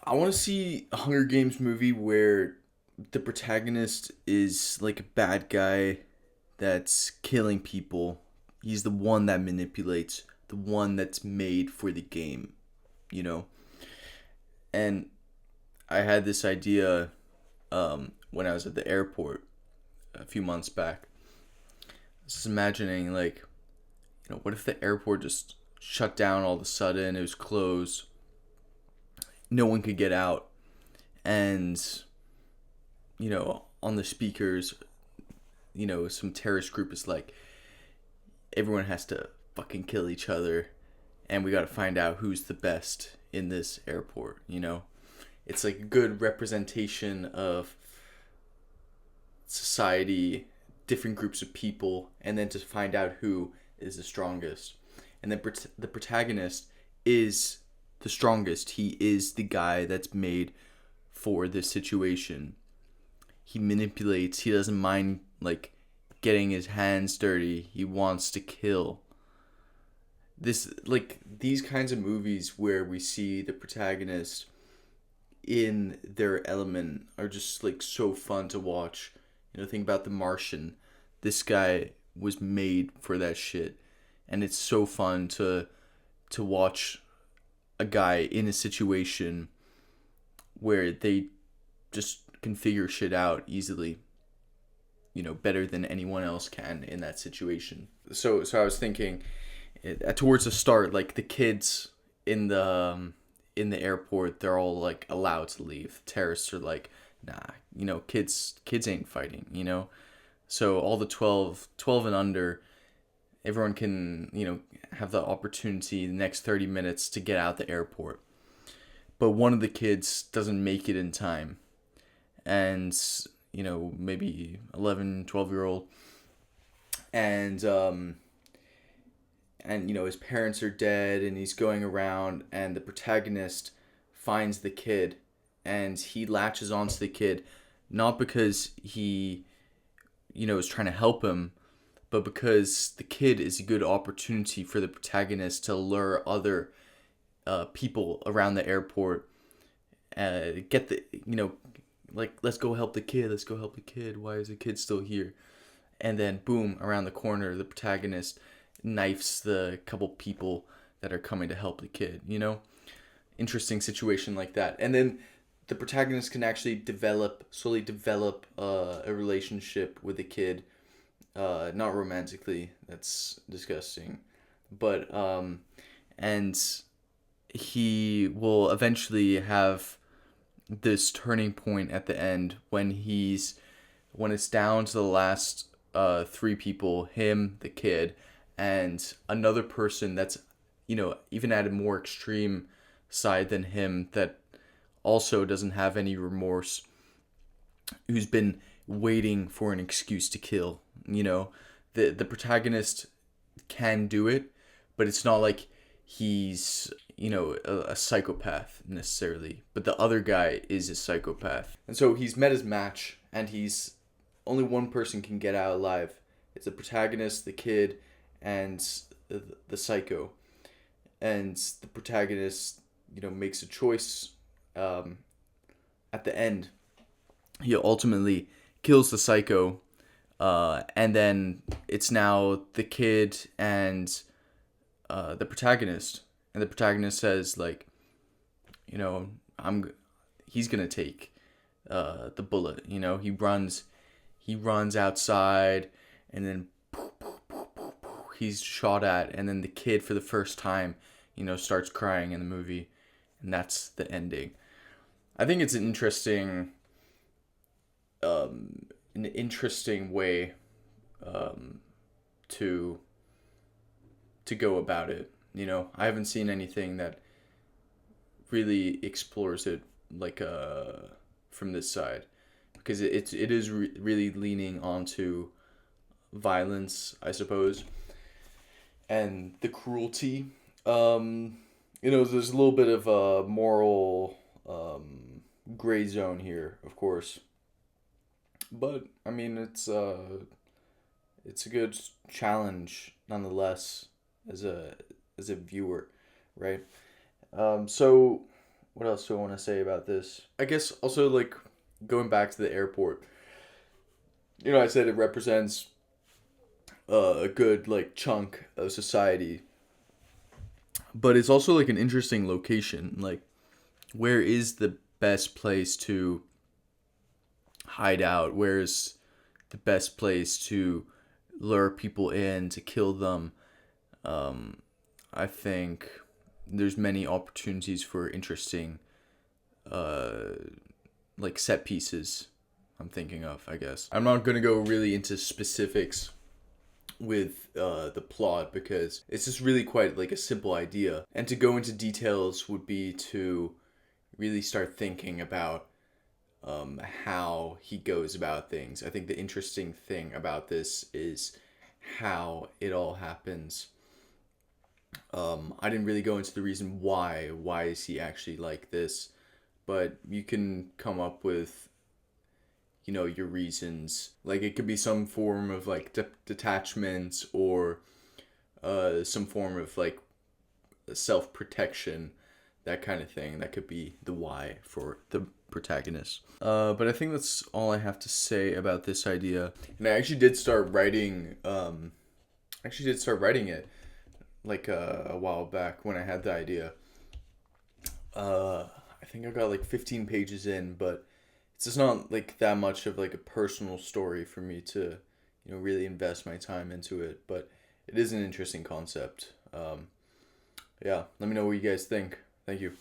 I want to see a Hunger Games movie where the protagonist is like a bad guy that's killing people. He's the one that manipulates, the one that's made for the game, you know? And I had this idea when I was at the airport a few months back. I was just imagining, like, what if the airport just shut down all of a sudden? It was closed. No one could get out. And, on the speakers, some terrorist group is like, everyone has to fucking kill each other. And we gotta find out who's the best in this airport. It's like a good representation of society, different groups of people, and then to find out who is the strongest. And then the protagonist is the strongest. He is the guy that's made for this situation. He manipulates. He doesn't mind, like, getting his hands dirty. He wants to kill. These kinds of movies where we see the protagonist in their element are just like so fun to watch. Think about The Martian. This guy was made for that shit, and it's so fun to watch a guy in a situation where they just can figure shit out easily, better than anyone else can in that situation. So I was thinking, towards the start, like the kids in the airport, they're all like allowed to leave. Terrorists are like, nah, kids ain't fighting. So all the 12 and under, everyone can, have the opportunity the next 30 minutes to get out the airport. But one of the kids doesn't make it in time. And, maybe 11, 12-year-old. And his parents are dead, and he's going around, and the protagonist finds the kid, and he latches onto the kid, not because he, is trying to help him, but because the kid is a good opportunity for the protagonist to lure other people around the airport, get the, like, let's go help the kid, why is the kid still here? And then, boom, around the corner, the protagonist knifes the couple people that are coming to help the kid, Interesting situation like that. And then the protagonist can actually slowly develop a relationship with the kid. Not romantically, that's disgusting. But, and he will eventually have this turning point at the end when it's down to the last three people, him, the kid, and another person that's, even at a more extreme side than him, that also doesn't have any remorse, who's been waiting for an excuse to kill. The protagonist can do it, but it's not like he's, a psychopath necessarily, but the other guy is a psychopath. And so he's met his match, and only one person can get out alive. It's the protagonist, the kid, and the psycho. And the protagonist, makes a choice at the end. He ultimately kills the psycho, and then it's now the kid and the protagonist. And the protagonist says, like, he's gonna take the bullet. He runs outside, and then he's shot at, and then the kid for the first time, starts crying in the movie, and that's the ending. I think it's an interesting way to go about it. I haven't seen anything that really explores it like from this side, because it is really leaning onto violence, I suppose, and the cruelty. There's a little bit of a moral gray zone here, of course, but I mean it's a good challenge nonetheless as a viewer, right? So what else do I want to say about this? I guess also, like, going back to the airport. I said it represents a good, like, chunk of society, but it's also like an interesting location. Like, where is the best place to hide out? Where's the best place to lure people in to kill them? I think there's many opportunities for interesting, uh, like, set pieces. I'm thinking of, I guess. I'm not gonna go really into specifics with the plot because it's just really quite like a simple idea. And to go into details would be to really start thinking about how he goes about things. I think the interesting thing about this is how it all happens. I didn't really go into the reason why. Why is he actually like this? But you can come up with, your reasons. Like, it could be some form of like detachment, or some form of like self protection, that kind of thing. That could be the why for the protagonist. But I think that's all I have to say about this idea. And I actually did start writing. It like a while back when I had the idea. I think I got like 15 pages in, but it's just not like that much of like a personal story for me to, really invest my time into it. But it is an interesting concept. Yeah, let me know what you guys think. Thank you.